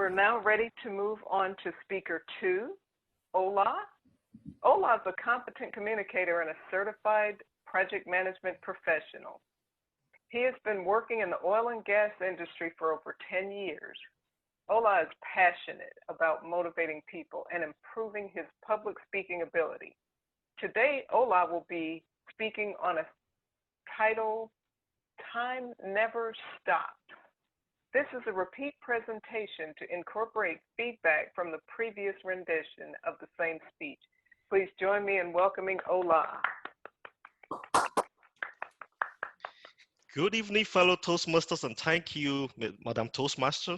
We're now ready to move on to speaker 2, Ola. Ola is a competent communicator and a certified project management professional. He has been working in the oil and gas industry for over 10 years. Ola is passionate about motivating people and improving his public speaking ability. Today, Ola will be speaking on a title, Time Never Stops. This is a repeat presentation to incorporate feedback from the previous rendition of the same speech. Please join me in welcoming Ola. Good evening, fellow Toastmasters, and thank you, Madam Toastmaster.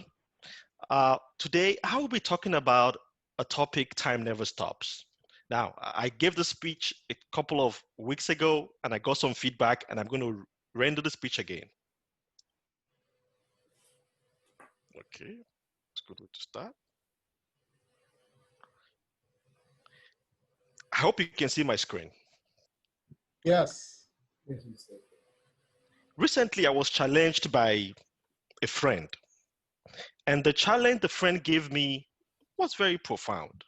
Today, I will be talking about a topic, Time Never Stops. Now, I gave the speech a couple of weeks ago, and I got some feedback, and I'm going to render the speech again. Okay, it's a good way to start. I hope you can see my screen. Yes. Recently, I was challenged by a friend, and the challenge the friend gave me was very profound.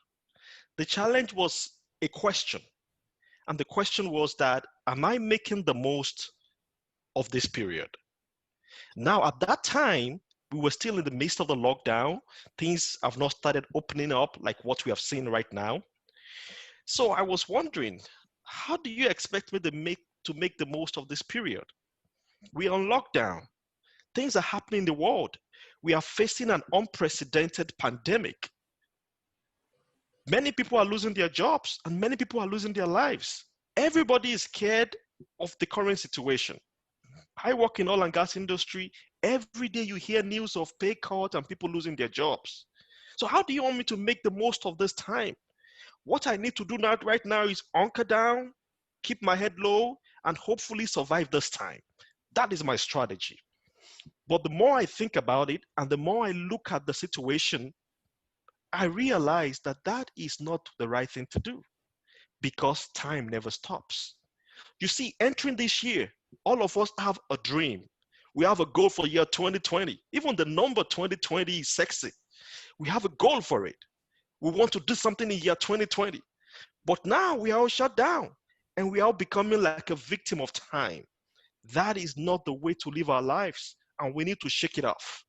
The challenge was a question, and the question was that, am I making the most of this period? Now, at that time, we were still in the midst of the lockdown. Things have not started opening up like what we have seen right now. So I was wondering, how do you expect me to make the most of this period? We are on lockdown. Things are happening in the world. We are facing an unprecedented pandemic. Many people are losing their jobs and many people are losing their lives. Everybody is scared of the current situation. I work in oil and gas industry. Every day you hear news of pay cuts and people losing their jobs. So how do you want me to make the most of this time? What I need to do right now is hunker down, keep my head low, and hopefully survive this time. That is my strategy. But the more I think about it and the more I look at the situation, I realize that that is not the right thing to do because time never stops. You see, entering this year, all of us have a dream. We have a goal for year 2020. Even the number 2020 is sexy. We have a goal for it. We want to do something in year 2020. But now we are all shut down and we are becoming like a victim of time. That is not the way to live our lives, and we need to shake it off.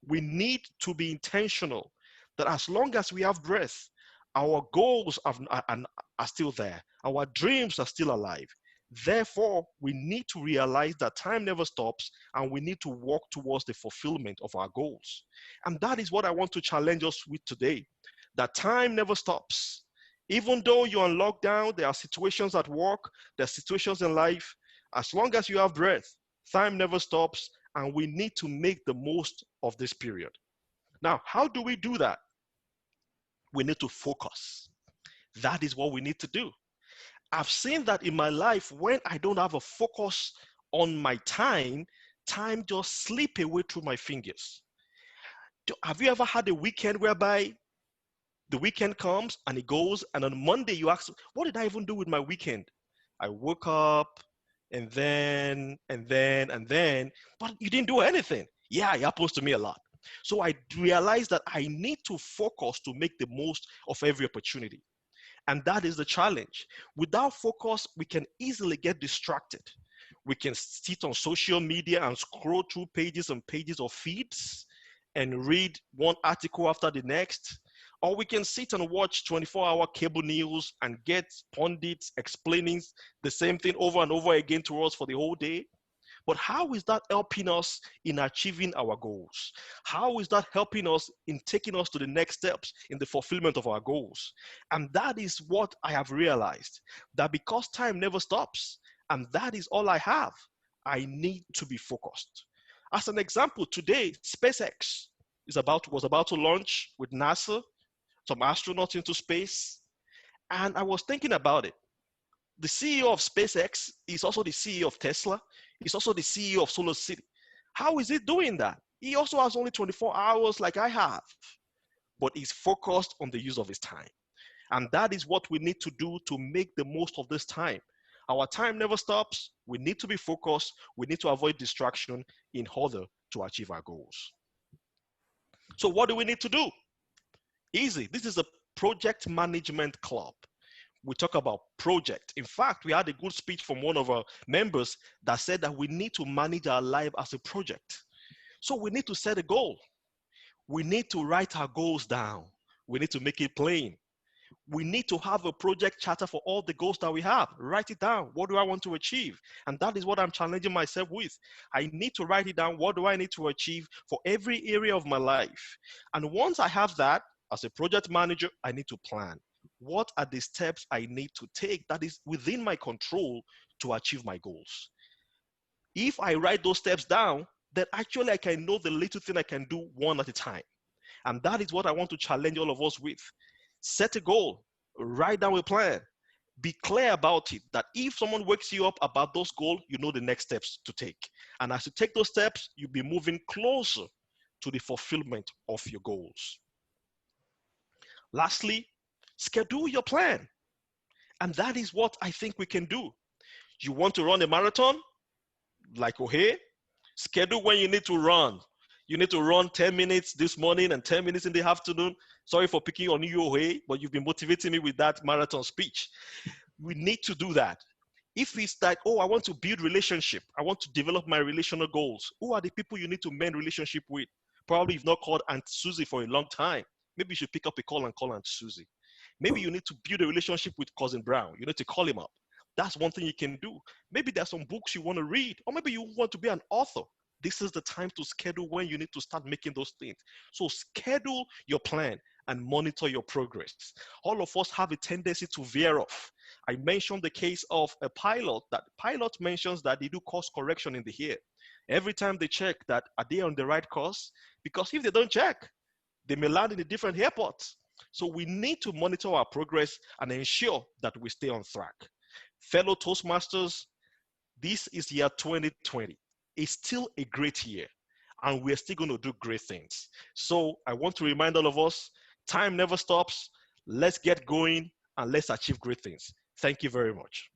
We need to be intentional that as long as we have breath, our goals are still there. Our dreams are still alive. Therefore, we need to realize that time never stops and we need to work towards the fulfillment of our goals. And that is what I want to challenge us with today, that time never stops. Even though you're on lockdown, there are situations at work, there are situations in life. As long as you have breath, time never stops and we need to make the most of this period. Now, how do we do that? We need to focus. That is what we need to do. I've seen that in my life, when I don't have a focus on my time, time just slip away through my fingers. Have you ever had a weekend whereby the weekend comes and it goes, and on Monday you ask, what did I even do with my weekend? I woke up and then, but you didn't do anything. Yeah, it happens to me a lot. So I realized that I need to focus to make the most of every opportunity. And that is the challenge. Without focus, we can easily get distracted. We can sit on social media and scroll through pages and pages of feeds and read one article after the next. Or we can sit and watch 24-hour cable news and get pundits explaining the same thing over and over again to us for the whole day. But how is that helping us in achieving our goals? How is that helping us in taking us to the next steps in the fulfillment of our goals? And that is what I have realized, that because time never stops, and that is all I have, I need to be focused. As an example, today, SpaceX was about to launch with NASA, some astronauts into space. And I was thinking about it. The CEO of SpaceX is also the CEO of Tesla. He's also the CEO of Solar City. How is he doing that? He also has only 24 hours like I have, but he's focused on the use of his time. And that is what we need to do to make the most of this time. Our time never stops. We need to be focused. We need to avoid distraction in order to achieve our goals. So what do we need to do? Easy. This is a project management club. We talk about project. In fact, we had a good speech from one of our members that said that we need to manage our life as a project. So we need to set a goal. We need to write our goals down. We need to make it plain. We need to have a project charter for all the goals that we have. Write it down. What do I want to achieve? And that is what I'm challenging myself with. I need to write it down. What do I need to achieve for every area of my life? And once I have that, as a project manager, I need to plan. What are the steps I need to take that is within my control to achieve my goals? If I write those steps down, then actually I can know the little thing I can do one at a time. And that is what I want to challenge all of us with. Set a goal, write down a plan, be clear about it, that if someone wakes you up about those goals, you know the next steps to take. And as you take those steps, you'll be moving closer to the fulfillment of your goals. Lastly, schedule your plan. And that is what I think we can do. You want to run a marathon? Like O'Hare? Schedule when you need to run. You need to run 10 minutes this morning and 10 minutes in the afternoon. Sorry for picking on you, O'Hare, but you've been motivating me with that marathon speech. We need to do that. If it's like, oh, I want to build relationship, I want to develop my relational goals, who are the people you need to mend relationship with? Probably you've not called Aunt Susie for a long time. Maybe you should pick up a call and call Aunt Susie. Maybe you need to build a relationship with Cousin Brown. You need to call him up. That's one thing you can do. Maybe there's some books you want to read, or maybe you want to be an author. This is the time to schedule when you need to start making those things. So schedule your plan and monitor your progress. All of us have a tendency to veer off. I mentioned the case of a pilot. That pilot mentions that they do course correction in the air. Every time they check that, are they on the right course? Because if they don't check, they may land in a different airport. So we need to monitor our progress and ensure that we stay on track. Fellow Toastmasters, this is year 2020. It's still a great year, and we're still going to do great things. So I want to remind all of us, time never stops. Let's get going and let's achieve great things. Thank you very much.